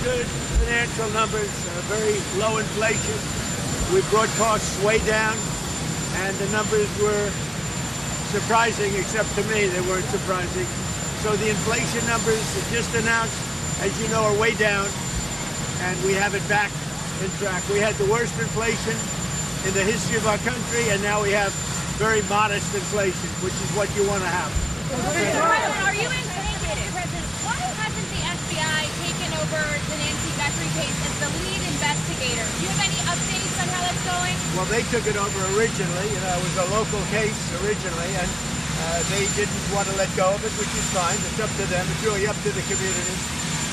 good financial numbers, very low inflation. We brought costs way down, and the numbers were surprising, except to me, they weren't surprising. So the inflation numbers just announced, as you know, are way down, and we have it back in track. We had the worst inflation in the history of our country, and now we have very modest inflation, which is what you want to have. Are you in President? Why hasn't the FBI taken over the Nancy Guthrie case as the lead investigator? Do you have any updates on how that's going? Well, they took it over originally. You know, it was a local case originally, and they didn't want to let go of it, which is fine. It's up to them. It's really up to the community.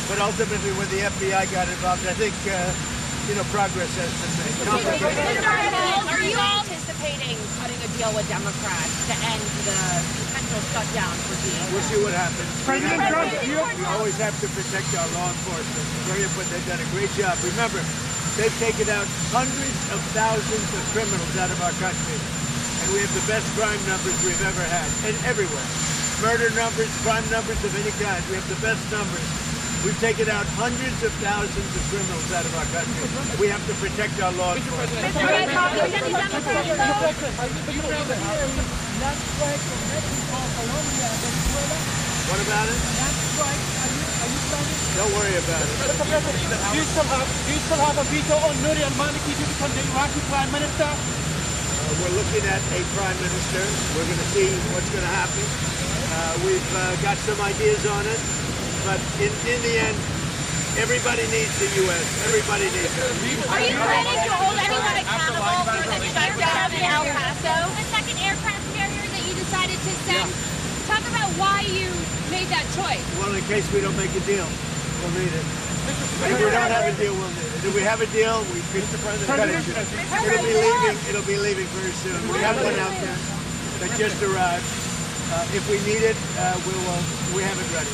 But ultimately, when the FBI got involved, I think, progress has been made. Are you anticipating cutting a deal with Democrats to end the potential shutdown for DA? We'll see what happens. President Trump, we always have to protect our law enforcement. It's very important. They've done a great job. Remember, they've taken out hundreds of thousands of criminals out of our country. And we have the best crime numbers we've ever had, and everywhere. Murder numbers, crime numbers of any kind. We have the best numbers. We've taken out hundreds of thousands of criminals out of our country. We have to protect our law enforcement. What about it? Don't worry about it. Do you still have a veto on Nouri al-Maliki to become the Iraqi Prime Minister? We're looking at a Prime Minister. We're going to see what's going to happen. We've got some ideas on it. But in the end, everybody needs the U.S. Everybody needs it. Are you planning to hold anyone accountable for the shutdown in El Paso? The second aircraft carrier that you decided to send. Talk about why you made that choice. Well, in case we don't make a deal, we'll need it. If we don't have a deal, we'll need it. If we have a deal, we can cut it. It'll be leaving very soon. We have one out there that just arrived. If we need it, we have it ready.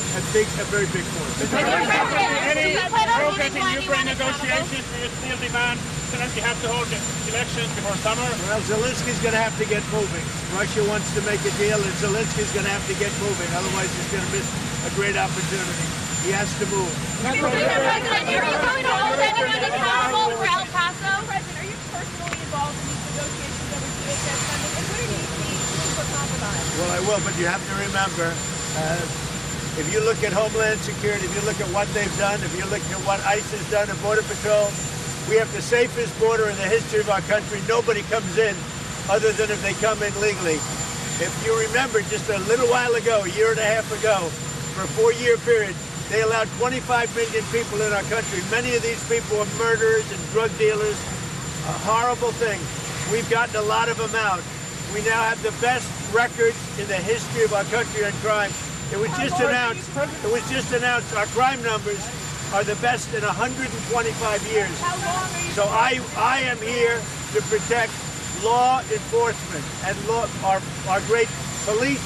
A very big force. Any progress in Ukraine negotiations for your steel demand? Zelensky have to hold the elections before summer? Well, Zelensky's going to have to get moving. Russia wants to make a deal, and Zelensky's going to have to get moving. Otherwise, he's going to miss a great opportunity. He has to move. Mr. President, are you going to hold anyone accountable for El Paso? President, are you personally involved in these negotiations over DHS funding? And what do you see for compromise? Well, I will, but you have to remember, if you look at Homeland Security, if you look at what they've done, if you look at what ICE has done at Border Patrol, we have the safest border in the history of our country. Nobody comes in other than if they come in legally. If you remember, just a little while ago, a year and a half ago, for a 4-year period, they allowed 25 million people in our country. Many of these people are murderers and drug dealers. A horrible thing. We've gotten a lot of them out. We now have the best records in the history of our country on crime. It was just announced our crime numbers are the best in 125 years. So I am here to protect law enforcement and our great police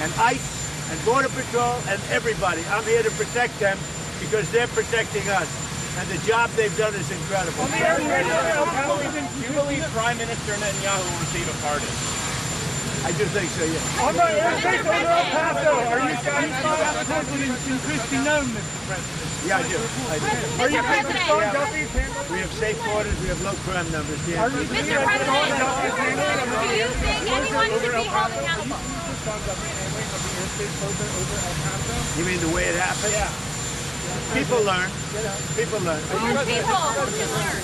and ICE and Border Patrol and everybody. I'm here to protect them because they're protecting us. And the job they've done is incredible. Do you believe Prime Minister Netanyahu will receive a pardon? I do think so, yeah. On El Paso, are you confident in Christy known, Mr. President? Yeah, I do. Are you confident? We have safe borders, we have low crime numbers. Yeah. Mr. President, do you think anyone should be held accountable? You mean the way it happened? Yeah. People learn. People learn. More people should learn.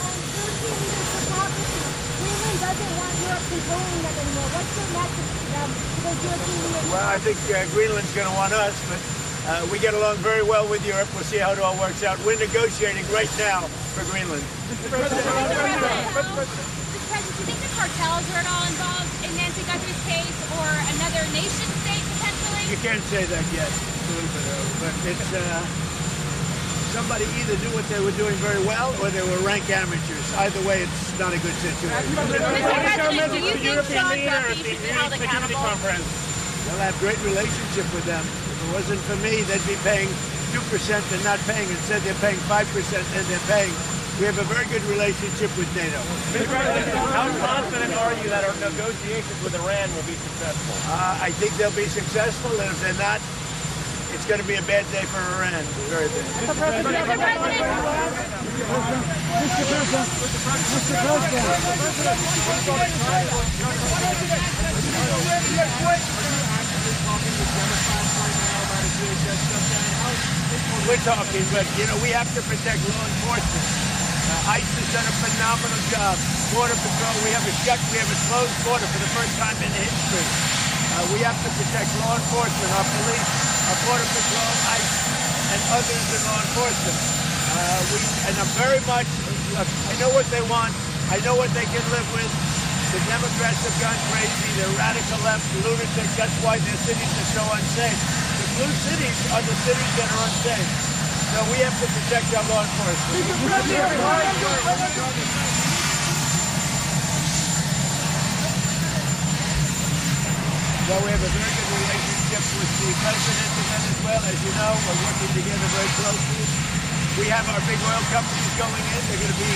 Greenland doesn't want Europe controlling them anymore. What's your message to them? Well, I think Greenland's going to want us, but we get along very well with Europe. We'll see how it all works out. We're negotiating right now for Greenland. Mr. President, do you think the cartels are at all involved in Nancy Guthrie's case or another nation state potentially? You can't say that yet. It's a little bit early, but it's somebody either knew what they were doing very well or they were rank amateurs. Either way, it's not a good situation. Mr. President, do you think Sean Duffy should be held accountable? Well, I have a great relationship with them. If it wasn't for me, they'd be paying 2% and not paying. Instead, they're paying 5% and they're paying. We have a very good relationship with NATO. Mr. President, how confident are you that our negotiations with Iran will be successful? I think they'll be successful, and if they're not, it's it's going to be a bad day for Iran. Very bad. Mr. President. We're talking, but you know, we have to protect law enforcement. ICE has done a phenomenal job. Border Patrol, we have a closed border for the first time in history. We have to protect law enforcement, our police, our Border Patrol, ICE, and others in law enforcement. And I'm very much, I know what they want. I know what they can live with. The Democrats have gone crazy. They're radical left, lunatics. That's why their cities are so unsafe. The blue cities are the cities that are unsafe. So we have to protect our law enforcement. Well, we have a very good relationship with the president of Venezuela. As you know, we're working together very closely. We have our big oil companies going in. They're going to be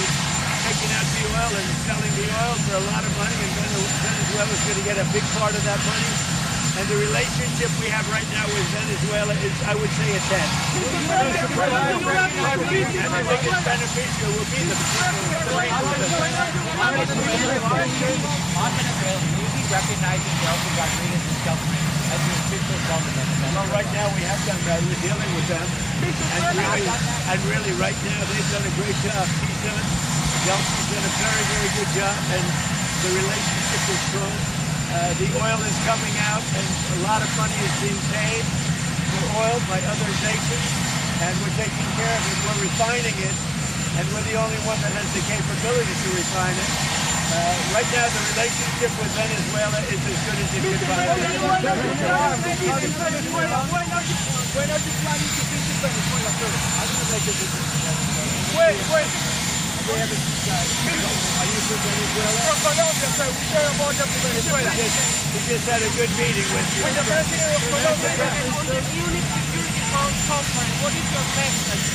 taking out the oil and selling the oil for a lot of money, and Venezuela is going to get a big part of that money. And the relationship we have right now with Venezuela is, I would say, a 10. And I think it's beneficial. Will be the people On Venezuela, will you be recognizing Delta Rodriguez and Skelton as the official government? Well, right now we have done that. We're dealing with them. And really, right now, they've done a great job. He's done a very, very good job, and the relationship is strong. The oil is coming out, and a lot of money is being paid for oil by other nations, and we're taking care of it. We're refining it, and we're the only one that has the capability to refine it. Right now, the relationship with Venezuela is as good as it can be. When are you planning to visit Venezuela, sir? I'm going to make a visit. Wait. We haven't decided. Are you from Venezuela? From Colombia, sir. We share a border with Venezuela. We just had a good meeting with you. With the president of Colombia. On the Munich Security Conference, what is your message?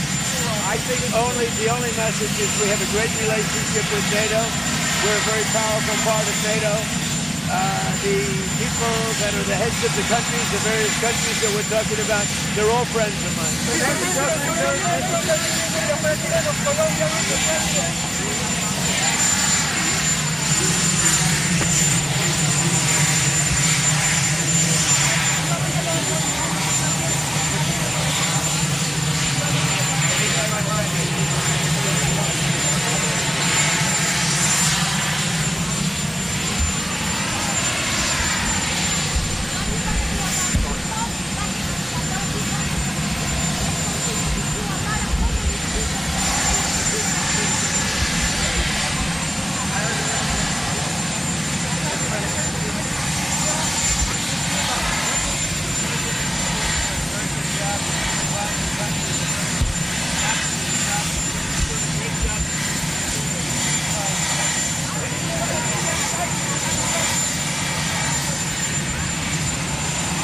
I think the only message is we have a great relationship with NATO. We're a very powerful part of NATO. The people that are the heads of the countries, the various countries that we're talking about, they're all friends of mine. The president of Colombia is the president.